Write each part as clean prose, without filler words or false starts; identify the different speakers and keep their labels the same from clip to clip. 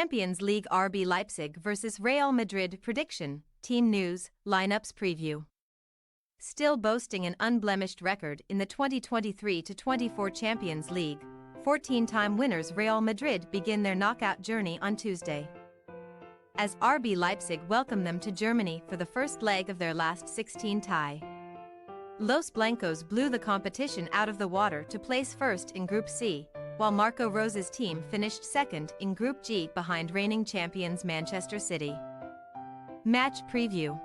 Speaker 1: Champions League RB Leipzig vs Real Madrid prediction, team news, lineups preview. Still boasting an unblemished record in the 2023-24 Champions League, 14-time winners Real Madrid begin their knockout journey on Tuesday, as RB Leipzig welcome them to Germany for the first leg of their last 16 tie. Los Blancos blew the competition out of the water to place first in Group C, while Marco Rose's team finished second in Group G behind reigning champions Manchester City. Match preview.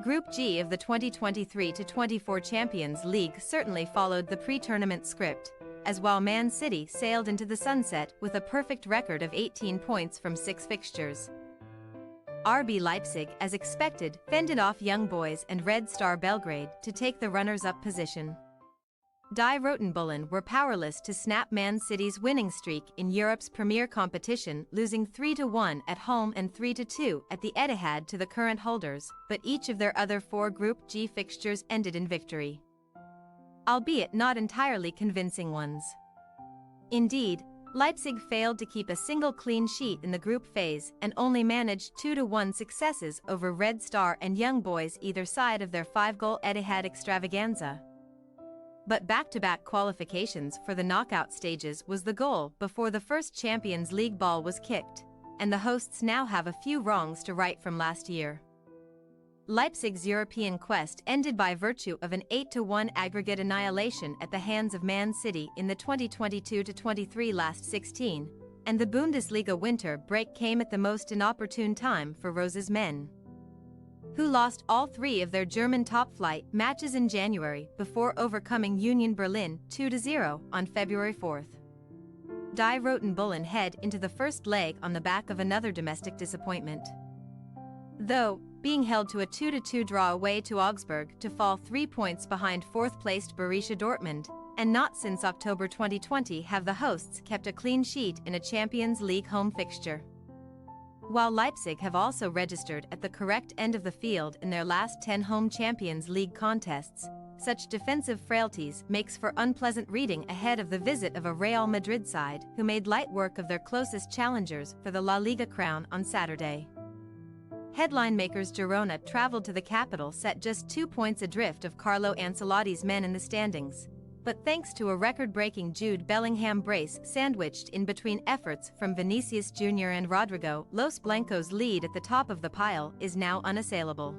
Speaker 1: Group G of the 2023-24 Champions League certainly followed the pre-tournament script, as while Man City sailed into the sunset with a perfect record of 18 points from 6 fixtures, RB Leipzig, as expected, fended off Young Boys and Red Star Belgrade to take the runners-up position. Die Roten Bullen were powerless to snap Man City's winning streak in Europe's premier competition, losing 3-1 at home and 3-2 at the Etihad to the current holders, but each of their other 4 Group G fixtures ended in victory, albeit not entirely convincing ones. Indeed, Leipzig failed to keep a single clean sheet in the group phase and only managed 2-1 successes over Red Star and Young Boys either side of their 5-goal Etihad extravaganza. But back-to-back qualifications for the knockout stages was the goal before the first Champions League ball was kicked, and the hosts now have a few wrongs to right from last year. Leipzig's European quest ended by virtue of an 8-1 aggregate annihilation at the hands of Man City in the 2022-23 last 16, and the Bundesliga winter break came at the most inopportune time for Rose's men, who lost all 3 of their German top-flight matches in January before overcoming Union Berlin 2-0 on February 4. Die Roten Bullen head into the first leg on the back of another domestic disappointment, though being held to a 2-2 draw away to Augsburg to fall 3 points behind 4th-placed Borussia Dortmund, and not since October 2020 have the hosts kept a clean sheet in a Champions League home fixture. While Leipzig have also registered at the correct end of the field in their last 10 home Champions League contests, such defensive frailties makes for unpleasant reading ahead of the visit of a Real Madrid side who made light work of their closest challengers for the La Liga crown on Saturday. Headline makers Girona traveled to the capital set just 2 points adrift of Carlo Ancelotti's men in the standings, but thanks to a record-breaking Jude Bellingham brace sandwiched in between efforts from Vinicius Jr. and Rodrigo, Los Blancos' lead at the top of the pile is now unassailable.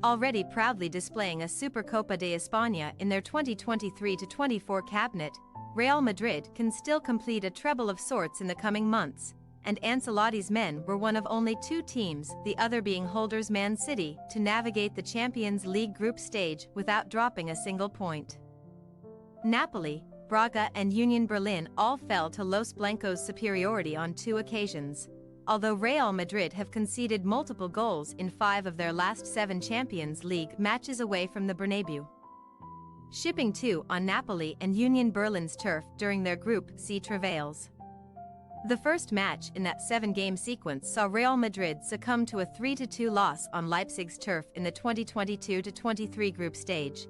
Speaker 1: Already proudly displaying a Supercopa de España in their 2023-24 cabinet, Real Madrid can still complete a treble of sorts in the coming months, and Ancelotti's men were one of only 2 teams, the other being holders Man City, to navigate the Champions League group stage without dropping a single point. Napoli, Braga and Union Berlin all fell to Los Blancos' superiority on 2 occasions, although Real Madrid have conceded multiple goals in 5 of their last 7 Champions League matches away from the Bernabeu, shipping 2 on Napoli and Union Berlin's turf during their Group C travails. The first match in that 7-game sequence saw Real Madrid succumb to a 3-2 loss on Leipzig's turf in the 2022-23 group stage,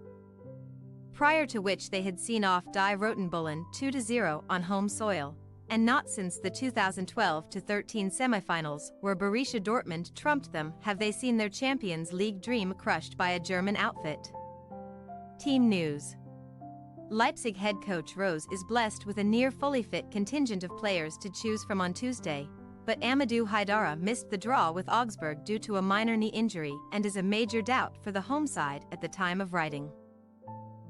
Speaker 1: prior to which they had seen off Die Roten Bullen 2-0 on home soil, and not since the 2012-13 semifinals, where Borussia Dortmund trumped them, have they seen their Champions League dream crushed by a German outfit. Team news. Leipzig head coach Rose is blessed with a near fully fit contingent of players to choose from on Tuesday, but Amadou Haidara missed the draw with Augsburg due to a minor knee injury and is a major doubt for the home side at the time of writing.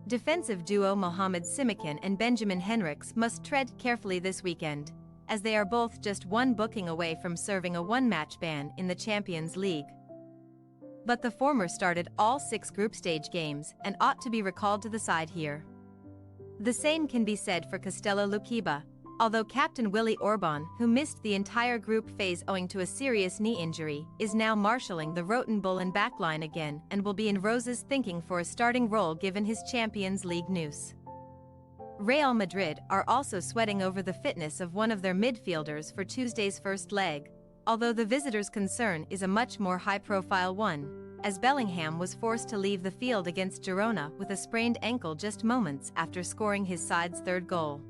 Speaker 1: Defensive duo Mohamed Simakan and Benjamin Henrichs must tread carefully this weekend, as they are both just 1 booking away from serving a 1-match ban in the Champions League. But the former started all 6 group stage games and ought to be recalled to the side here. The same can be said for Castello Luquiba, although captain Willy Orban, who missed the entire group phase owing to a serious knee injury, is now marshalling the Roten Bullen backline again and will be in Rose's thinking for a starting role given his Champions League noose. Real Madrid are also sweating over the fitness of one of their midfielders for Tuesday's first leg, although the visitors' concern is a much more high-profile one, as Bellingham was forced to leave the field against Girona with a sprained ankle just moments after scoring his side's 3rd goal.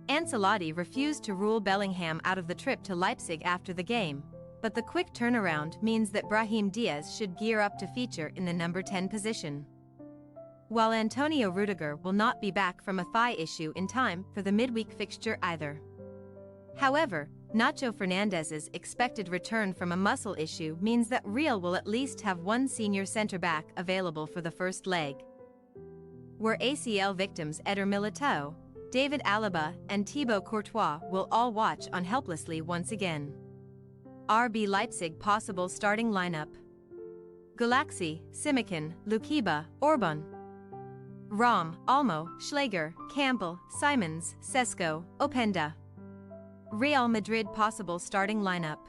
Speaker 1: Ancelotti refused to rule Bellingham out of the trip to Leipzig after the game, but the quick turnaround means that Brahim Diaz should gear up to feature in the number 10 position. While Antonio Rudiger will not be back from a thigh issue in time for the midweek fixture either. However, Nacho Fernandez's expected return from a muscle issue means that Real will at least have one senior centre-back available for the first leg. Where ACL victims Eder Militao, David Alaba and Thibaut Courtois will all watch on helplessly once again. RB Leipzig possible starting lineup: Galaxy, Simikin, Lukiba, Orban. Rom, Olmo, Schläger, Campbell, Simons, Sesko, Openda. Real Madrid possible starting lineup: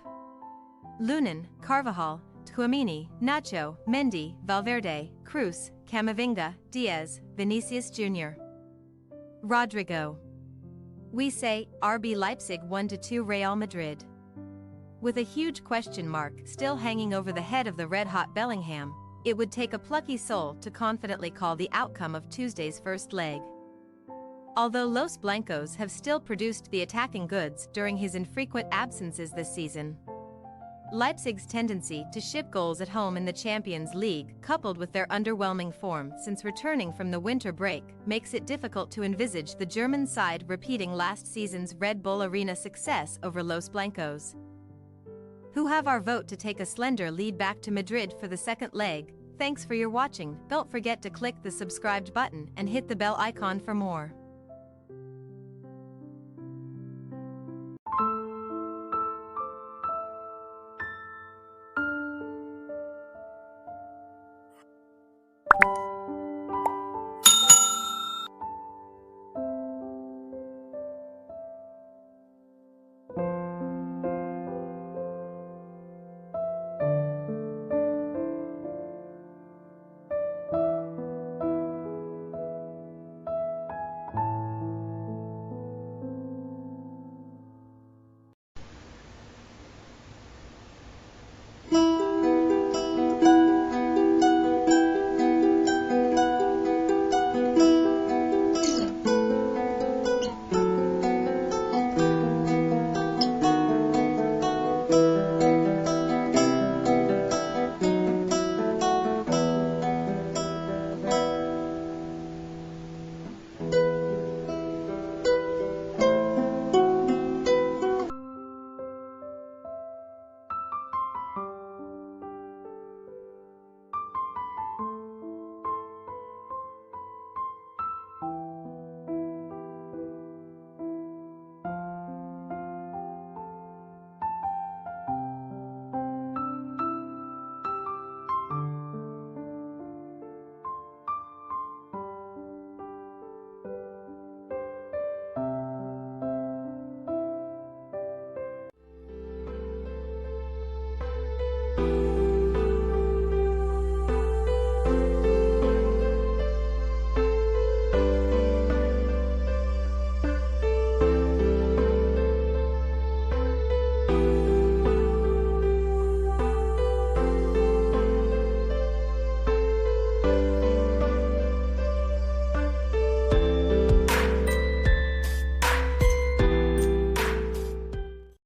Speaker 1: Lunin, Carvajal, Tchouaméni, Nacho, Mendy, Valverde, Cruz, Camavinga, Diaz, Vinicius Jr. Rodrigo. We say RB Leipzig 1-2 Real Madrid. With a huge question mark still hanging over the head of the red-hot Bellingham, it would take a plucky soul to confidently call the outcome of Tuesday's first leg. Although Los Blancos have still produced the attacking goods during his infrequent absences this season, Leipzig's tendency to ship goals at home in the Champions League, coupled with their underwhelming form since returning from the winter break, makes it difficult to envisage the German side repeating last season's Red Bull Arena success over Los Blancos, who have our vote to take a slender lead back to Madrid for the second leg. Thanks for your watching. Don't forget to click the subscribed button and hit the bell icon for more.